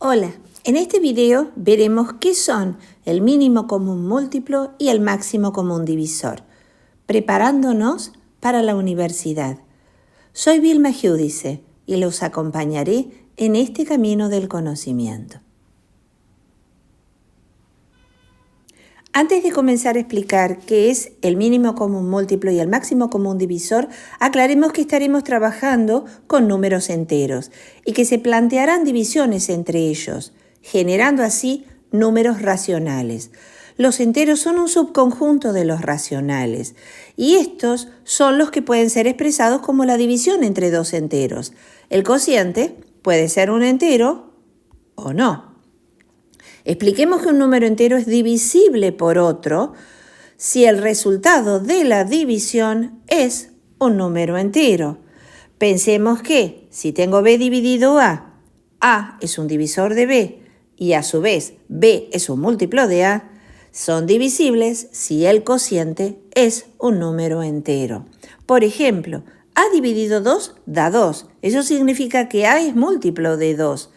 Hola, en este video veremos qué son el mínimo común múltiplo y el máximo común divisor, preparándonos para la universidad. Soy Vilma Giudice y los acompañaré en este camino del conocimiento. Antes de comenzar a explicar qué es el mínimo común múltiplo y el máximo común divisor, aclaremos que estaremos trabajando con números enteros y que se plantearán divisiones entre ellos, generando así números racionales. Los enteros son un subconjunto de los racionales y estos son los que pueden ser expresados como la división entre dos enteros. El cociente puede ser un entero o no. Expliquemos que un número entero es divisible por otro si el resultado de la división es un número entero. Pensemos que si tengo b dividido A es un divisor de b y a su vez b es un múltiplo de A, son divisibles si el cociente es un número entero. Por ejemplo, A dividido 2 da 2. Eso significa que A es múltiplo de 2.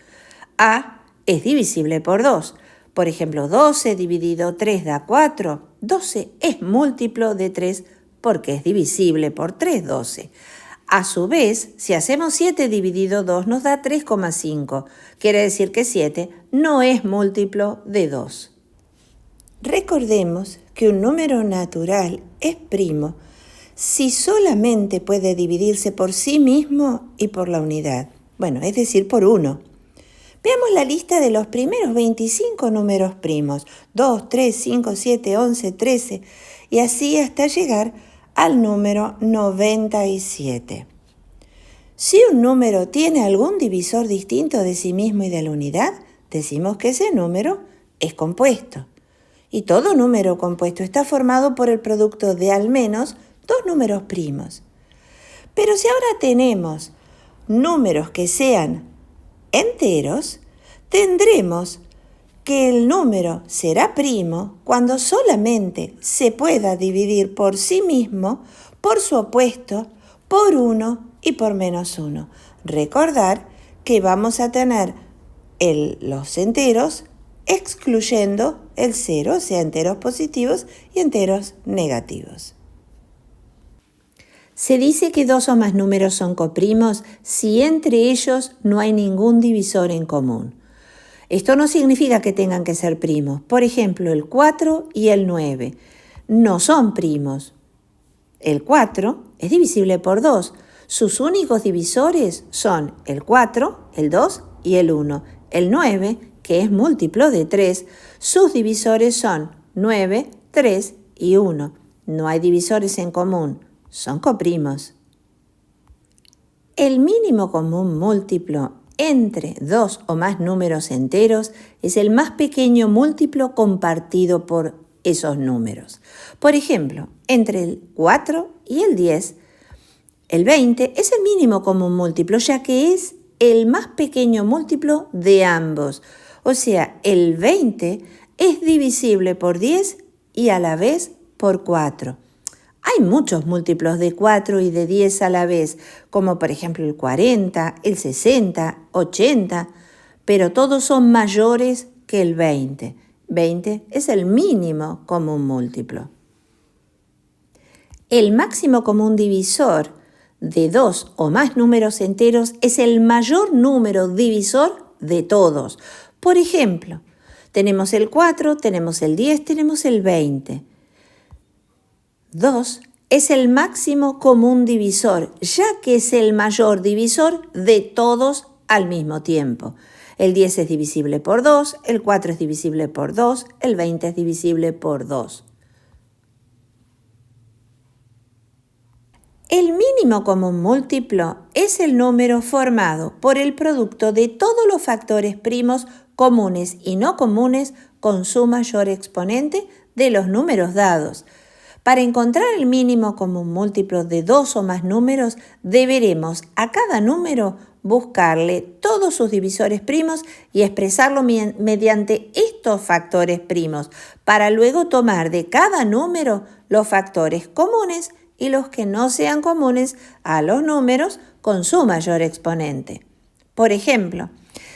A es divisible por 2. Por ejemplo, 12 dividido 3 da 4. 12 es múltiplo de 3 porque es divisible por 3, 12. A su vez, si hacemos 7 dividido 2 nos da 3,5. Quiere decir que 7 no es múltiplo de 2. Recordemos que un número natural es primo si solamente puede dividirse por sí mismo y por la unidad. Bueno, es decir, por 1. Veamos la lista de los primeros 25 números primos, 2, 3, 5, 7, 11, 13, y así hasta llegar al número 97. Si un número tiene algún divisor distinto de sí mismo y de la unidad, decimos que ese número es compuesto. Y todo número compuesto está formado por el producto de al menos dos números primos. Pero si ahora tenemos números que sean enteros, tendremos que el número será primo cuando solamente se pueda dividir por sí mismo, por su opuesto, por 1 y por menos 1. Recordar que vamos a tener los enteros excluyendo el 0, o sea, enteros positivos y enteros negativos. Se dice que dos o más números son coprimos si entre ellos no hay ningún divisor en común. Esto no significa que tengan que ser primos. Por ejemplo, el 4 y el 9 no son primos. El 4 es divisible por 2. Sus únicos divisores son el 4, el 2 y el 1. El 9, que es múltiplo de 3, sus divisores son 9, 3 y 1. No hay divisores en común. Son coprimos. El mínimo común múltiplo entre dos o más números enteros es el más pequeño múltiplo compartido por esos números. Por ejemplo, entre el 4 y el 10, el 20 es el mínimo común múltiplo, ya que es el más pequeño múltiplo de ambos. O sea, el 20 es divisible por 10 y a la vez por 4. Hay muchos múltiplos de 4 y de 10 a la vez, como por ejemplo el 40, el 60, 80, pero todos son mayores que el 20. 20 es el mínimo común múltiplo. El máximo común divisor de dos o más números enteros es el mayor número divisor de todos. Por ejemplo, tenemos el 4, tenemos el 10, tenemos el 20. 2 es el máximo común divisor, ya que es el mayor divisor de todos al mismo tiempo. El 10 es divisible por 2, el 4 es divisible por 2, el 20 es divisible por 2. El mínimo común múltiplo es el número formado por el producto de todos los factores primos comunes y no comunes con su mayor exponente de los números dados. Para encontrar el mínimo común múltiplo de dos o más números, deberemos a cada número buscarle todos sus divisores primos y expresarlo mediante estos factores primos, para luego tomar de cada número los factores comunes y los que no sean comunes a los números con su mayor exponente. Por ejemplo,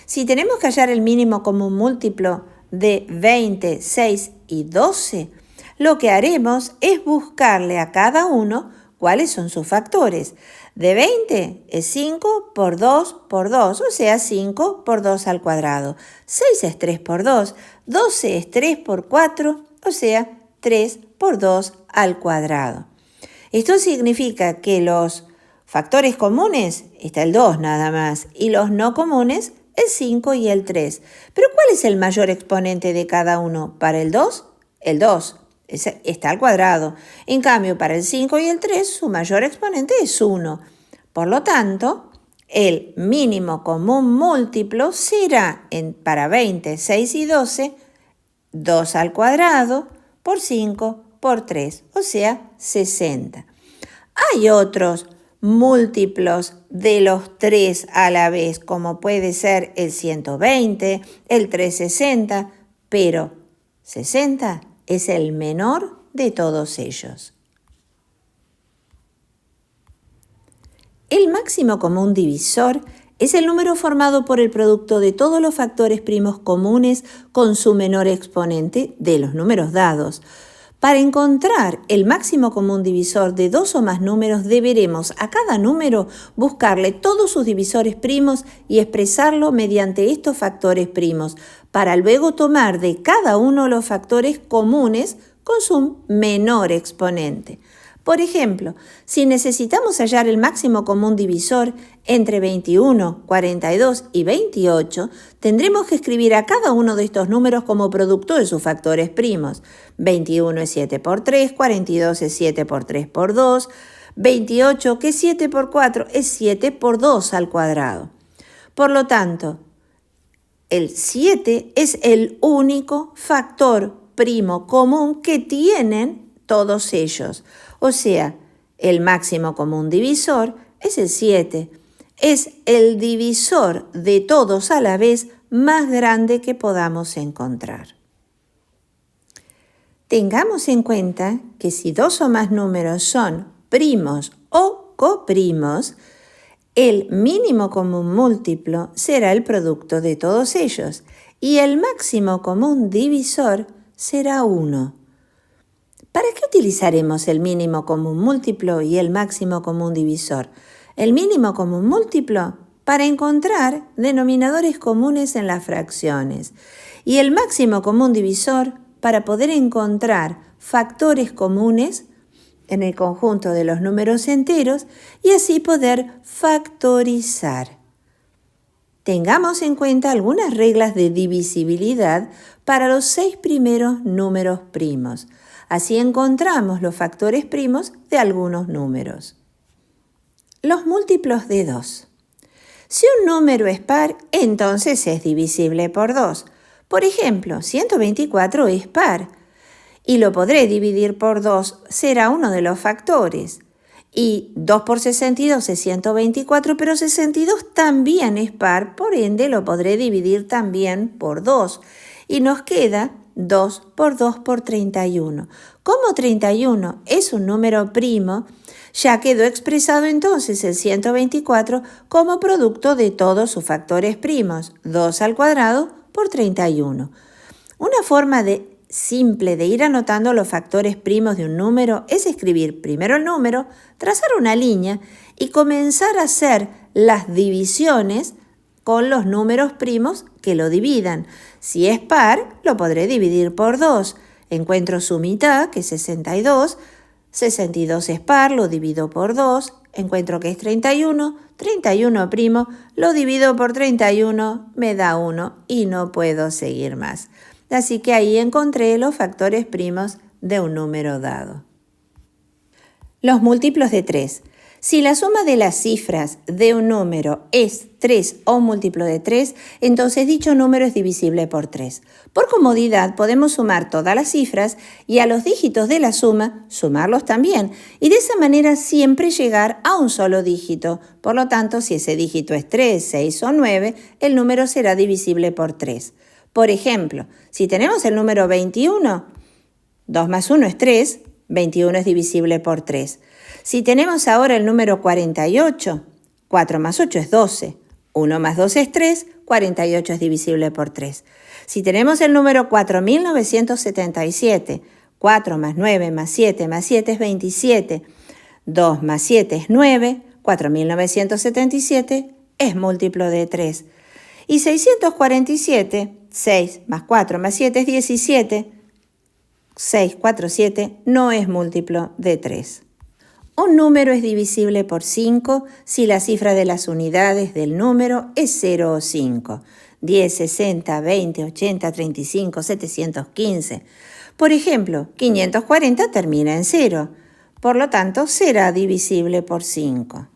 Si tenemos que hallar el mínimo común múltiplo de 20, 6 y 12, lo que haremos es buscarle a cada uno cuáles son sus factores. De 20 es 5 por 2 por 2, o sea, 5 por 2 al cuadrado. 6 es 3 por 2, 12 es 3 por 4, o sea, 3 por 2 al cuadrado. Esto significa que los factores comunes está el 2 nada más, y los no comunes el 5 y el 3. Pero ¿cuál es el mayor exponente de cada uno? Para el 2, el 2. Está al cuadrado. En cambio, para el 5 y el 3, su mayor exponente es 1. Por lo tanto, el mínimo común múltiplo será para 20, 6 y 12, 2 al cuadrado por 5 por 3, o sea, 60. Hay otros múltiplos de los 3 a la vez, como puede ser el 120, el 360, pero 60 es el menor de todos ellos. El máximo común divisor es el número formado por el producto de todos los factores primos comunes con su menor exponente de los números dados. Para encontrar el máximo común divisor de dos o más números, deberemos a cada número buscarle todos sus divisores primos y expresarlo mediante estos factores primos, para luego tomar de cada uno los factores comunes con su menor exponente. Por ejemplo, si necesitamos hallar el máximo común divisor entre 21, 42 y 28, tendremos que escribir a cada uno de estos números como producto de sus factores primos. 21 es 7 por 3, 42 es 7 por 3 por 2, 28, que es 7 por 4, es 7 por 2 al cuadrado. Por lo tanto, el 7 es el único factor primo común que tienen todos ellos. O sea, el máximo común divisor es el 7. Es el divisor de todos a la vez más grande que podamos encontrar. Tengamos en cuenta que si dos o más números son primos o coprimos, el mínimo común múltiplo será el producto de todos ellos y el máximo común divisor será 1. ¿Para qué utilizaremos el mínimo común múltiplo y el máximo común divisor? El mínimo común múltiplo para encontrar denominadores comunes en las fracciones y el máximo común divisor para poder encontrar factores comunes en el conjunto de los números enteros y así poder factorizar. Tengamos en cuenta algunas reglas de divisibilidad para los 6 primeros números primos. Así encontramos los factores primos de algunos números. Los múltiplos de 2. Si un número es par, entonces es divisible por 2. Por ejemplo, 124 es par y lo podré dividir por 2, será uno de los factores. Y 2 por 62 es 124, pero 62 también es par, por ende lo podré dividir también por 2. Y nos queda 2 por 2 por 31. Como 31 es un número primo, ya quedó expresado entonces el 124 como producto de todos sus factores primos, 2 al cuadrado por 31. Una forma simple de ir anotando los factores primos de un número es escribir primero el número, trazar una línea y comenzar a hacer las divisiones con los números primos que lo dividan. Si es par, lo podré dividir por 2. Encuentro su mitad, que es 62. 62 es par, lo divido por 2. Encuentro que es 31. 31 primo, lo divido por 31, me da 1 y no puedo seguir más. Así que ahí encontré los factores primos de un número dado. Los múltiplos de 3. Si la suma de las cifras de un número es 3 o un múltiplo de 3, entonces dicho número es divisible por 3. Por comodidad podemos sumar todas las cifras y a los dígitos de la suma sumarlos también y de esa manera siempre llegar a un solo dígito. Por lo tanto, si ese dígito es 3, 6 o 9, el número será divisible por 3. Por ejemplo, si tenemos el número 21, 2 más 1 es 3, 21 es divisible por 3. Si tenemos ahora el número 48, 4 más 8 es 12, 1 más 2 es 3, 48 es divisible por 3. Si tenemos el número 4977, 4 más 9 más 7 es 27, 2 más 7 es 9, 4977 es múltiplo de 3. Y 647, 6 más 4 más 7 es 17, 647 no es múltiplo de 3. Un número es divisible por 5 si la cifra de las unidades del número es 0 o 5. 10, 60, 20, 80, 35, 715. Por ejemplo, 540 termina en 0. Por lo tanto, será divisible por 5.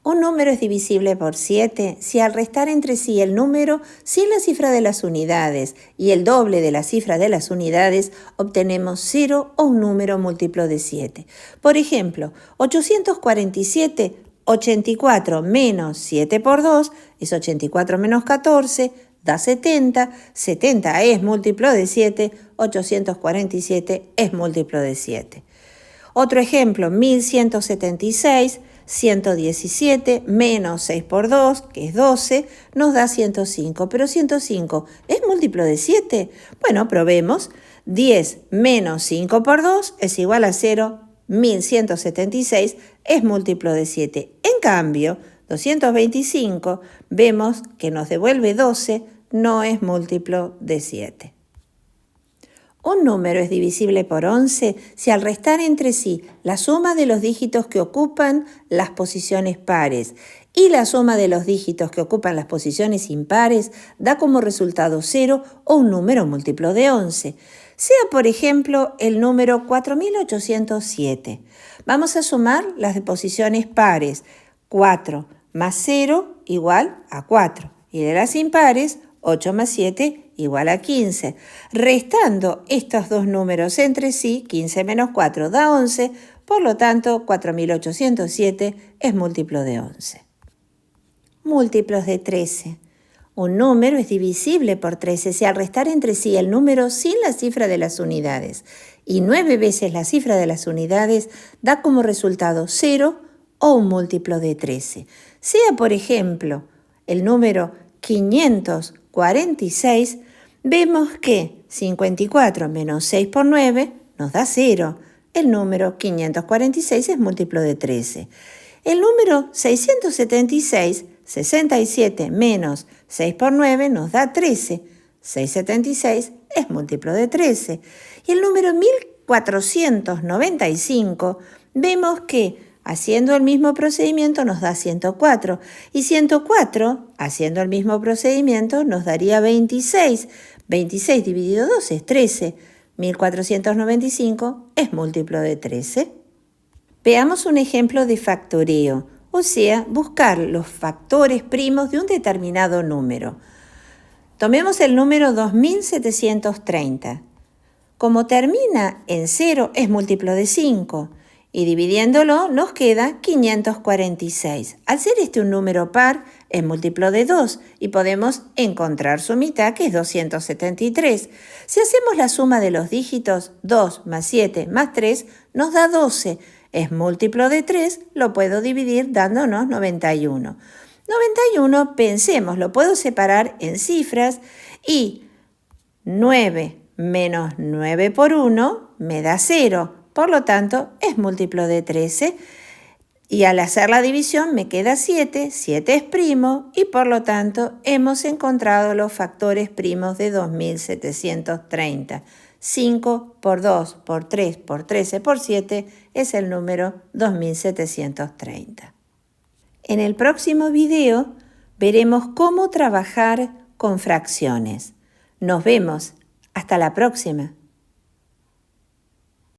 Un número es divisible por 7 si al restar entre sí el número sin la cifra de las unidades y el doble de la cifra de las unidades obtenemos 0 o un número múltiplo de 7. Por ejemplo, 847, 84 menos 7 por 2 es 84 menos 14, da 70. 70 es múltiplo de 7, 847 es múltiplo de 7. Otro ejemplo, 1176, 117 menos 6 por 2, que es 12, nos da 105. Pero 105, ¿es múltiplo de 7? Bueno, probemos. 10 menos 5 por 2 es igual a 0. 1176 es múltiplo de 7. En cambio, 225 vemos que nos devuelve 12, no es múltiplo de 7. Un número es divisible por 11 si al restar entre sí la suma de los dígitos que ocupan las posiciones pares y la suma de los dígitos que ocupan las posiciones impares da como resultado 0 o un número múltiplo de 11. Sea, por ejemplo, el número 4807. Vamos a sumar las de posiciones pares. 4 más 0 igual a 4. Y de las impares, 8 más 7 igual a 15. Restando estos dos números entre sí, 15 menos 4 da 11, por lo tanto 4807 es múltiplo de 11. Múltiplos de 13. Un número es divisible por 13 si al restar entre sí el número sin la cifra de las unidades y 9 veces la cifra de las unidades da como resultado 0 o un múltiplo de 13. Sea, por ejemplo, el número 546, vemos que 54 menos 6 por 9 nos da 0. El número 546 es múltiplo de 13. El número 676, 67 menos 6 por 9 nos da 13. 676 es múltiplo de 13. Y el número 1495 vemos que haciendo el mismo procedimiento nos da 104. Y 104, haciendo el mismo procedimiento, nos daría 26. 26 dividido 2 es 13. 1495 es múltiplo de 13. Veamos un ejemplo de factoreo, o sea, buscar los factores primos de un determinado número. Tomemos el número 2730. Como termina en 0, es múltiplo de 5. Y dividiéndolo nos queda 546. Al ser este un número par, es múltiplo de 2 y podemos encontrar su mitad, que es 273. Si hacemos la suma de los dígitos, 2 más 7 más 3 nos da 12. Es múltiplo de 3, lo puedo dividir dándonos 91. 91, pensemos, lo puedo separar en cifras y 9 menos 9 por 1 me da 0. Por lo tanto, es múltiplo de 13 y al hacer la división me queda 7, 7 es primo y por lo tanto hemos encontrado los factores primos de 2730. 5 por 2 por 3 por 13 por 7 es el número 2730. En el próximo video veremos cómo trabajar con fracciones. Nos vemos. Hasta la próxima.